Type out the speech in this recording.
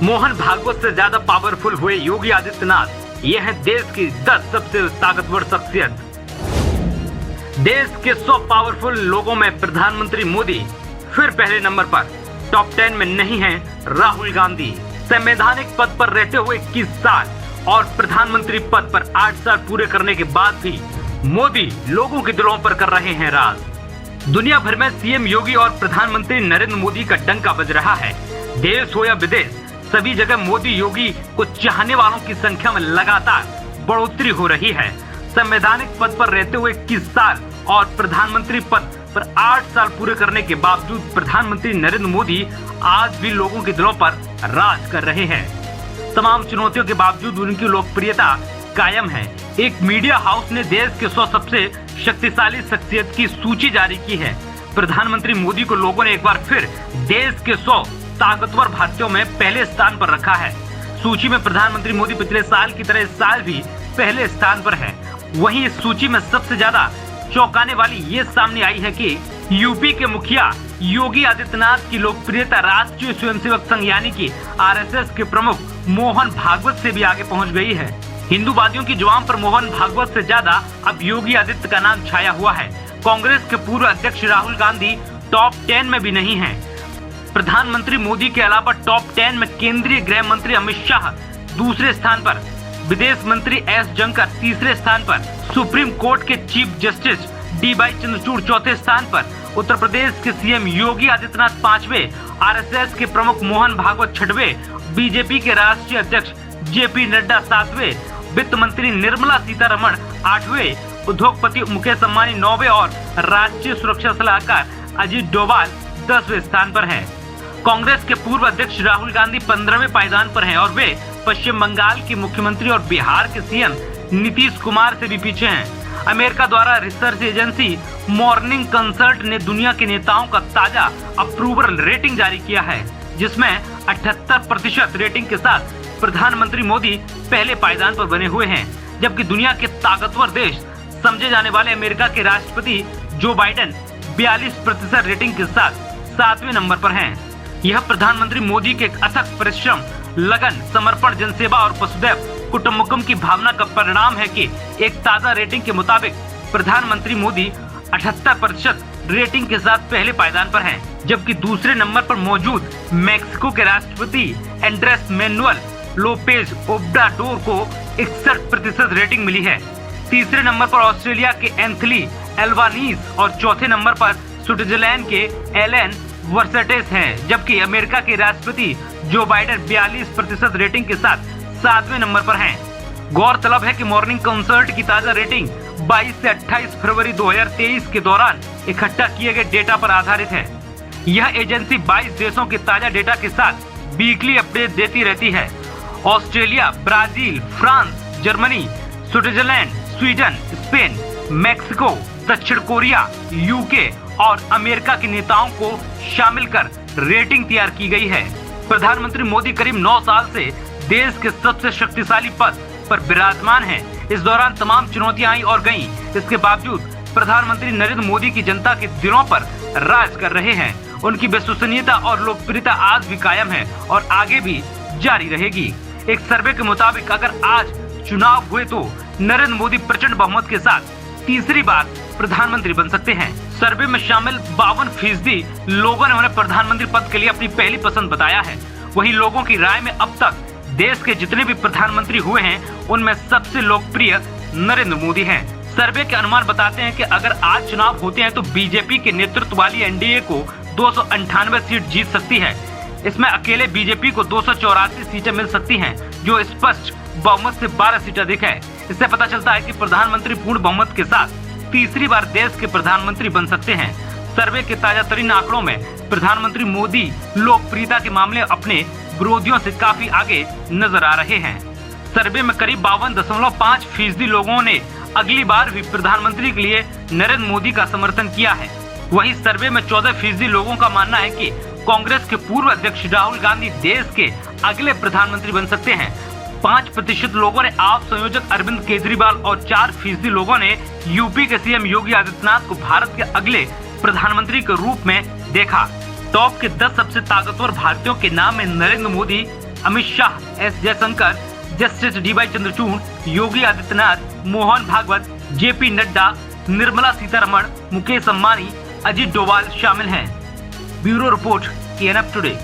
मोहन भागवत से ज्यादा पावरफुल हुए योगी आदित्यनाथ। ये है देश की 10 सबसे ताकतवर शख्सियत। देश के 100 पावरफुल लोगों में प्रधानमंत्री मोदी फिर पहले नंबर पर। टॉप 10 में नहीं है राहुल गांधी। संवैधानिक पद पर रहते हुए 21 साल और प्रधानमंत्री पद पर 8 साल पूरे करने के बाद भी मोदी लोगों के दिलों पर कर रहे हैं राज। दुनिया भर में सीएम योगी और प्रधानमंत्री नरेंद्र मोदी का डंका बज रहा है। देश हो या विदेश, सभी जगह मोदी योगी को चाहने वालों की संख्या में लगातार बढ़ोतरी हो रही है। संवैधानिक पद पर रहते हुए 21 साल और प्रधानमंत्री पद पर 8 साल पूरे करने के बावजूद प्रधानमंत्री नरेंद्र मोदी आज भी लोगों के दिलों पर राज कर रहे हैं। तमाम चुनौतियों के बावजूद उनकी लोकप्रियता कायम है। एक मीडिया हाउस ने देश के 100 सबसे शक्तिशाली शख्सियत की सूची जारी की है। प्रधानमंत्री मोदी को लोगों ने एक बार फिर देश के 100 ताकतवर भारतीयों में पहले स्थान पर रखा है। सूची में प्रधानमंत्री मोदी पिछले साल की तरह इस साल भी पहले स्थान पर है। वहीं इस सूची में सबसे ज्यादा चौंकाने वाली ये सामने आई है कि यूपी के मुखिया योगी आदित्यनाथ की लोकप्रियता राष्ट्रीय स्वयंसेवक संघ यानी कि आरएसएस के प्रमुख मोहन भागवत से भी आगे पहुंच गई है। हिंदूवादियों की जुबान पर मोहन भागवत से ज्यादा अब योगी आदित्य का नाम छाया हुआ है। कांग्रेस के पूर्व अध्यक्ष राहुल गांधी टॉप 10 में भी नहीं है। प्रधानमंत्री मोदी के अलावा टॉप 10 में केंद्रीय गृह मंत्री अमित शाह दूसरे स्थान पर, विदेश मंत्री एस जयशंकर तीसरे स्थान पर, सुप्रीम कोर्ट के चीफ जस्टिस डी.वाई. चंद्रचूड़ चौथे स्थान पर, उत्तर प्रदेश के सीएम योगी आदित्यनाथ 5वें, आरएसएस के प्रमुख मोहन भागवत 6वें, बीजेपी के राष्ट्रीय अध्यक्ष जेपी नड्डा 7वें, वित्त मंत्री निर्मला सीतारमण 8वें, उद्योगपति मुकेश अंबानी 9वें और राष्ट्रीय सुरक्षा सलाहकार अजीत डोभाल 10वें स्थान पर है। कांग्रेस के पूर्व अध्यक्ष राहुल गांधी 15वें पायदान पर हैं और वे पश्चिम बंगाल के मुख्यमंत्री और बिहार के सीएम नीतीश कुमार से भी पीछे हैं। अमेरिका द्वारा रिसर्च एजेंसी मॉर्निंग कंसल्ट ने दुनिया के नेताओं का ताजा अप्रूवल रेटिंग जारी किया है, जिसमें 78% रेटिंग के साथ प्रधानमंत्री मोदी पहले पायदान पर बने हुए हैं, जबकि दुनिया के ताकतवर देश समझे जाने वाले अमेरिका के राष्ट्रपति जो बाइडेन 42% रेटिंग के साथ 7वें नंबर पर हैं। यह प्रधानमंत्री मोदी के अथक परिश्रम, लगन, समर्पण, जनसेवा और वसुधैव कुटुंबकम की भावना का परिणाम है कि एक ताजा रेटिंग के मुताबिक प्रधानमंत्री मोदी 78% रेटिंग के साथ पहले पायदान पर हैं, जबकि दूसरे नंबर पर मौजूद मेक्सिको के राष्ट्रपति एंड्रेस मैनुअल लोपेज ओब्राडोर को 61% रेटिंग मिली है। तीसरे नंबर पर ऑस्ट्रेलिया के एंथनी एल्बानीज और चौथे नंबर पर स्विट्जरलैंड के एलेन वर्सेटेस हैं, जबकि अमेरिका के राष्ट्रपति जो बाइडेन 42% रेटिंग के साथ 7वें नंबर पर हैं। गौरतलब है कि मॉर्निंग कंसल्ट की ताजा रेटिंग 22 से 28 फरवरी 2023 के दौरान इकट्ठा किए गए डेटा पर आधारित है। यह एजेंसी 22 देशों के ताजा डेटा के साथ वीकली अपडेट देती रहती है। Australia, Brazil, France, Germany, Switzerland, Sweden, Spain, Mexico, दक्षिण कोरिया, यूके और अमेरिका के नेताओं को शामिल कर रेटिंग तैयार की गई है। प्रधानमंत्री मोदी करीब 9 साल से देश के सबसे शक्तिशाली पद पर विराजमान हैं। इस दौरान तमाम चुनौतियां आई और गईं। इसके बावजूद प्रधानमंत्री नरेंद्र मोदी की जनता के दिलों पर राज कर रहे हैं। उनकी विश्वसनीयता और लोकप्रियता आज भी कायम है और आगे भी जारी रहेगी। एक सर्वे के मुताबिक अगर आज चुनाव हुए तो नरेंद्र मोदी प्रचंड बहुमत के साथ तीसरी बार प्रधानमंत्री बन सकते हैं। सर्वे में शामिल 52% लोगों ने उन्हें प्रधानमंत्री पद के लिए अपनी पहली पसंद बताया है। वहीं लोगों की राय में अब तक देश के जितने भी प्रधानमंत्री हुए हैं उनमें सबसे लोकप्रिय नरेंद्र मोदी हैं। सर्वे के अनुमान बताते हैं कि अगर आज चुनाव होते हैं तो बीजेपी के नेतृत्व वाली एनडीए को 298 सीट जीत सकती है। इसमें अकेले बीजेपी को 284 सीटें मिल सकती हैं, जो स्पष्ट बहुमत से 12 सीट अधिक है। इससे पता चलता है कि प्रधानमंत्री पूर्ण बहुमत के साथ तीसरी बार देश के प्रधानमंत्री बन सकते हैं। सर्वे के ताजा तरीन आंकड़ों में प्रधानमंत्री मोदी लोकप्रियता के मामले अपने विरोधियों से काफी आगे नजर आ रहे हैं। सर्वे में करीब 52.5% लोगों ने अगली बार भी प्रधानमंत्री के लिए नरेंद्र मोदी का समर्थन किया है। वहीं सर्वे में 14% लोगों का मानना है कि कांग्रेस के पूर्व अध्यक्ष राहुल गांधी देश के अगले प्रधानमंत्री बन सकते हैं। 5% लोगों ने आप संयोजक अरविंद केजरीवाल और 4% लोगों ने यूपी के सीएम योगी आदित्यनाथ को भारत के अगले प्रधानमंत्री के रूप में देखा। टॉप के 10 सबसे ताकतवर भारतीयों के नाम में Narendra Modi Amit Shah, S Jaishankar, justice D Y. Chandrachud, Yogi Adityanath, Mohan Bhagwat, J P. Nadda, Nirmala Sitharaman, Mukesh Ambani, Ajit Doval शामिल हैं। Bureau report, ANF today.